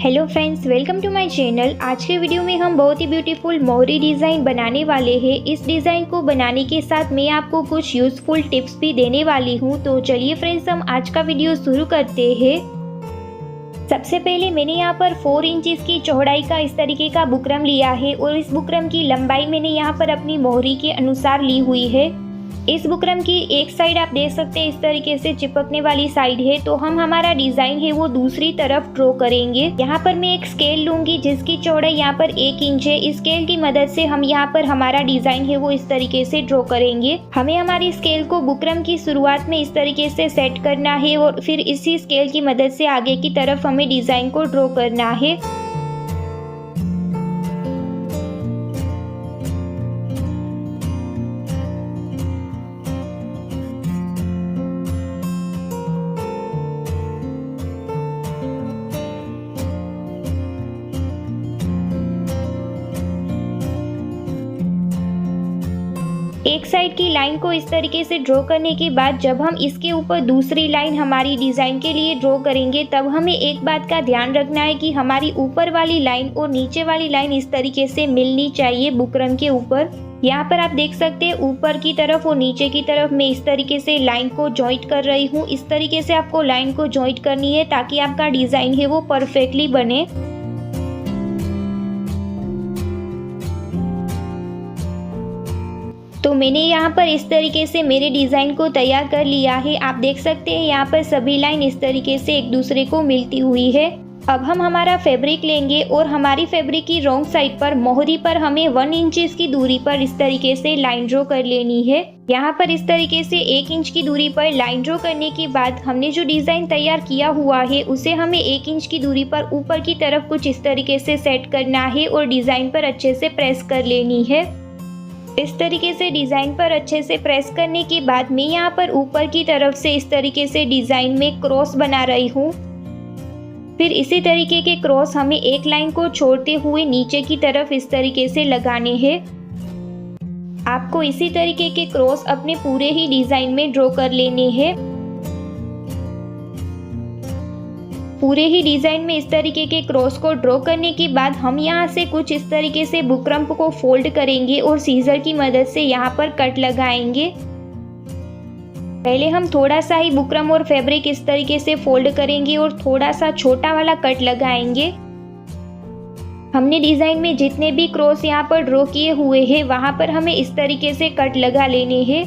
Hello friends, welcome to my channel. आज के video में हम बहुत ही ब्यूटीफुल मोहरी डिज़ाइन बनाने वाले हैं। इस डिज़ाइन को बनाने के साथ मैं आपको कुछ यूज़फुल टिप्स भी देने वाली हूं। तो चलिए फ्रेंड्स, हम आज का वीडियो शुरू करते हैं। सबसे पहले मैंने यहाँ पर 4 इंचेस की चौड़ाई का इस तरीके का बुकरम लिया है और इस बुकरम की लंबाई मैंने यहाँ पर अपनी मोहरी के अनुसार ली हुई है। इस बुकरम की एक साइड आप देख सकते हैं इस तरीके से चिपकने वाली साइड है, तो हम हमारा डिजाइन है वो दूसरी तरफ ड्रॉ करेंगे। यहाँ पर मैं एक स्केल लूंगी जिसकी चौड़ाई यहाँ पर 1 इंच है। इस स्केल की मदद से हम यहाँ पर हमारा डिजाइन है वो इस तरीके से ड्रॉ करेंगे। हमें हमारी स्केल को बुकरम की शुरुआत में इस तरीके से सेट करना है और फिर इसी स्केल की मदद से आगे की तरफ हमें डिजाइन को ड्रॉ करना है। एक साइड की लाइन को इस तरीके से ड्रॉ करने के बाद जब हम इसके ऊपर दूसरी लाइन हमारी डिज़ाइन के लिए ड्रॉ करेंगे, तब हमें एक बात का ध्यान रखना है कि हमारी ऊपर वाली लाइन और नीचे वाली लाइन इस तरीके से मिलनी चाहिए बुकरम के ऊपर। यहाँ पर आप देख सकते हैं ऊपर की तरफ और नीचे की तरफ मैं इस तरीके से लाइन को जॉइंट कर रही हूँ। इस तरीके से आपको लाइन को जॉइंट करनी है ताकि आपका डिज़ाइन है वो परफेक्टली बने। तो मैंने यहाँ पर इस तरीके से मेरे डिज़ाइन को तैयार कर लिया है। आप देख सकते हैं यहाँ पर सभी लाइन इस तरीके से एक दूसरे को मिलती हुई है। अब हम हमारा फैब्रिक लेंगे और हमारी फैब्रिक की रॉन्ग साइड पर मोहरी पर हमें 1 इंच की दूरी पर इस तरीके से लाइन ड्रॉ कर लेनी है। यहाँ पर इस तरीके से 1 इंच की दूरी पर लाइन ड्रॉ करने के बाद हमने जो डिज़ाइन तैयार किया हुआ है उसे हमें 1 इंच की दूरी पर ऊपर की तरफ कुछ इस तरीके से सेट करना है और डिज़ाइन पर अच्छे से प्रेस कर लेनी है। इस तरीके से डिज़ाइन पर अच्छे से प्रेस करने के बाद मैं यहाँ पर ऊपर की तरफ से इस तरीके से डिज़ाइन में क्रॉस बना रही हूँ। फिर इसी तरीके के क्रॉस हमें एक लाइन को छोड़ते हुए नीचे की तरफ इस तरीके से लगाने हैं। आपको इसी तरीके के क्रॉस अपने पूरे ही डिज़ाइन में ड्रॉ कर लेने हैं। पूरे ही डिज़ाइन में इस तरीके के क्रॉस को ड्रॉ करने के बाद हम यहाँ से कुछ इस तरीके से बुकरम को फोल्ड करेंगे और सीजर की मदद से यहाँ पर कट लगाएंगे। पहले हम थोड़ा सा ही बुकरम और फैब्रिक इस तरीके से फोल्ड करेंगे और थोड़ा सा छोटा वाला कट लगाएंगे। हमने डिज़ाइन में जितने भी क्रॉस यहाँ पर ड्रॉ किए हुए हैं वहाँ पर हमें इस तरीके से कट लगा लेने हैं।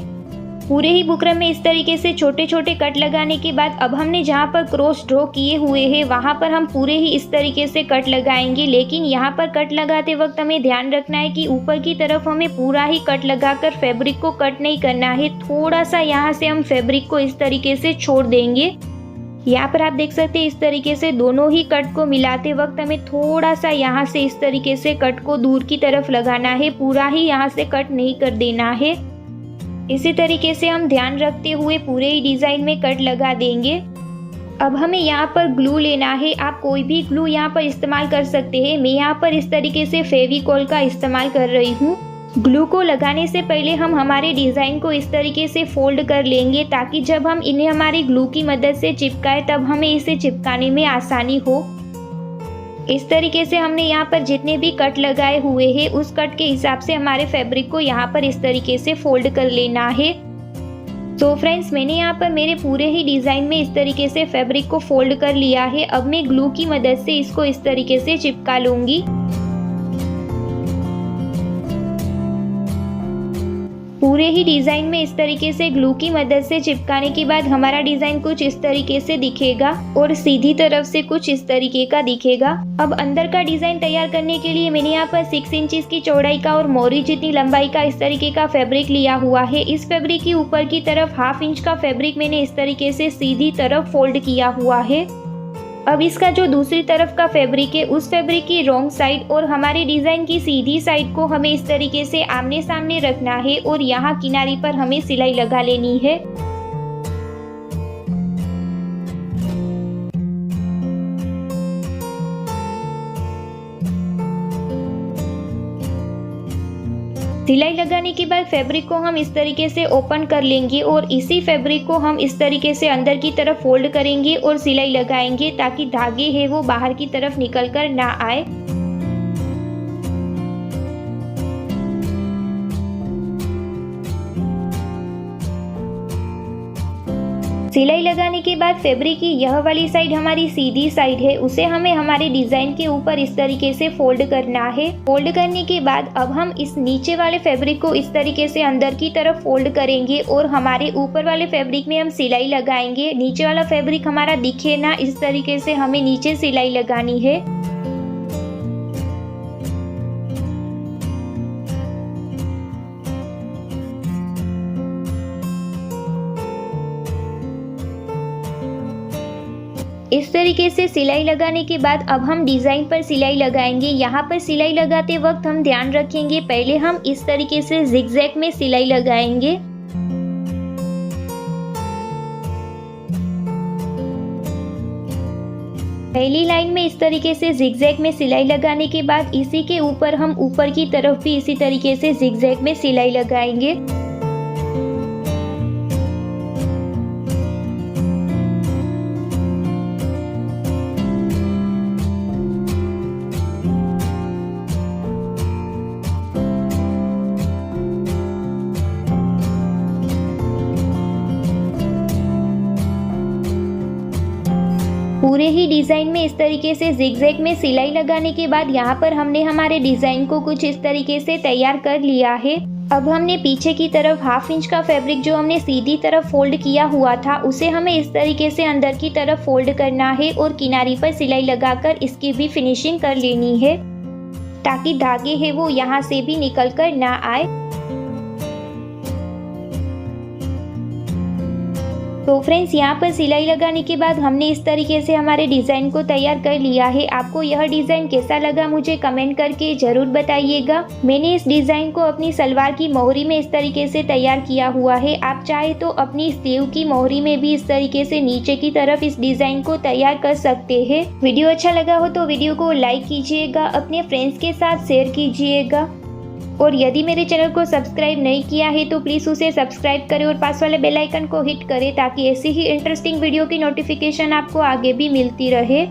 पूरे ही बुकरम में इस तरीके से छोटे छोटे कट लगाने के बाद अब हमने जहाँ पर क्रॉस ड्रॉ किए हुए हैं वहाँ पर हम पूरे ही इस तरीके से कट लगाएंगे। लेकिन यहाँ पर कट लगाते वक्त हमें ध्यान रखना है कि ऊपर की तरफ हमें पूरा ही कट लगाकर फैब्रिक को कट नहीं करना है। थोड़ा सा यहाँ से हम फैब्रिक को इस तरीके से छोड़ देंगे। यहाँ पर आप देख सकते हैं इस तरीके से दोनों ही कट को मिलाते वक्त हमें थोड़ा सा यहाँ से इस तरीके से कट को दूर की तरफ लगाना है, पूरा ही यहाँ से कट नहीं कर देना है। इसी तरीके से हम ध्यान रखते हुए पूरे ही डिज़ाइन में कट लगा देंगे। अब हमें यहाँ पर ग्लू लेना है। आप कोई भी ग्लू यहाँ पर इस्तेमाल कर सकते हैं। मैं यहाँ पर इस तरीके से फेविकॉल का इस्तेमाल कर रही हूँ। ग्लू को लगाने से पहले हम हमारे डिज़ाइन को इस तरीके से फोल्ड कर लेंगे ताकि जब हम इन्हें हमारी ग्लू की मदद से चिपकाए तब हमें इसे चिपकाने में आसानी हो। इस तरीके से हमने यहाँ पर जितने भी कट लगाए हुए हैं उस कट के हिसाब से हमारे फैब्रिक को यहाँ पर इस तरीके से फोल्ड कर लेना है। तो फ्रेंड्स, मैंने यहाँ पर मेरे पूरे ही डिज़ाइन में इस तरीके से फैब्रिक को फोल्ड कर लिया है। अब मैं ग्लू की मदद से इसको इस तरीके से चिपका लूँगी। पूरे ही डिज़ाइन में इस तरीके से ग्लू की मदद से चिपकाने के बाद हमारा डिज़ाइन कुछ इस तरीके से दिखेगा और सीधी तरफ से कुछ इस तरीके का दिखेगा। अब अंदर का डिज़ाइन तैयार करने के लिए मैंने यहाँ पर 6 इंचेस की चौड़ाई का और मोहरी जितनी लंबाई का इस तरीके का फैब्रिक लिया हुआ है। इस फैब्रिक की ऊपर की तरफ 1/2 इंच का फैब्रिक मैंने इस तरीके से सीधी तरफ फोल्ड किया हुआ है। अब इसका जो दूसरी तरफ का फैब्रिक है उस फैब्रिक की रॉन्ग साइड और हमारे डिज़ाइन की सीधी साइड को हमें इस तरीके से आमने सामने रखना है और यहाँ किनारी पर हमें सिलाई लगा लेनी है। सिलाई लगाने के बाद फैब्रिक को हम इस तरीके से ओपन कर लेंगे और इसी फैब्रिक को हम इस तरीके से अंदर की तरफ फोल्ड करेंगे और सिलाई लगाएंगे ताकि धागे है वो बाहर की तरफ निकल कर ना आए। सिलाई लगाने के बाद फैब्रिक की यह वाली साइड हमारी सीधी साइड है, उसे हमें हमारे डिजाइन के ऊपर इस तरीके से फोल्ड करना है। फोल्ड करने के बाद अब हम इस नीचे वाले फैब्रिक को इस तरीके से अंदर की तरफ फोल्ड करेंगे और हमारे ऊपर वाले फैब्रिक में हम सिलाई लगाएंगे। नीचे वाला फैब्रिक हमारा दिखे ना, इस तरीके से हमें नीचे सिलाई लगानी है। इस तरीके से सिलाई लगाने के बाद अब हम डिज़ाइन पर सिलाई लगाएंगे। यहाँ पर सिलाई लगाते वक्त हम ध्यान रखेंगे, पहले हम इस तरीके से जिगजैग में सिलाई लगाएंगे। पहली लाइन में इस तरीके से जिगजैग में सिलाई लगाने के बाद इसी के ऊपर हम ऊपर की तरफ भी इसी तरीके से जिगजैग में सिलाई लगाएंगे। पूरे ही डिज़ाइन में इस तरीके से जिगजैग में सिलाई लगाने के बाद यहाँ पर हमने हमारे डिज़ाइन को कुछ इस तरीके से तैयार कर लिया है। अब हमने पीछे की तरफ 1/2 इंच का फैब्रिक जो हमने सीधी तरफ फोल्ड किया हुआ था उसे हमें इस तरीके से अंदर की तरफ फोल्ड करना है और किनारी पर सिलाई लगाकर इसकी भी फिनिशिंग कर लेनी है ताकि धागे है वो यहाँ से भी निकल कर ना आए। तो फ्रेंड्स, यहाँ पर सिलाई लगाने के बाद हमने इस तरीके से हमारे डिज़ाइन को तैयार कर लिया है। आपको यह डिज़ाइन कैसा लगा मुझे कमेंट करके ज़रूर बताइएगा। मैंने इस डिज़ाइन को अपनी सलवार की मोहरी में इस तरीके से तैयार किया हुआ है। आप चाहे तो अपनी स्लीव की मोहरी में भी इस तरीके से नीचे की तरफ इस डिज़ाइन को तैयार कर सकते हैं। वीडियो अच्छा लगा हो तो वीडियो को लाइक कीजिएगा, अपने फ्रेंड्स के साथ शेयर कीजिएगा और यदि मेरे चैनल को सब्सक्राइब नहीं किया है तो प्लीज़ उसे सब्सक्राइब करें और पास वाले बेल आइकन को हिट करें ताकि ऐसी ही इंटरेस्टिंग वीडियो की नोटिफिकेशन आपको आगे भी मिलती रहे।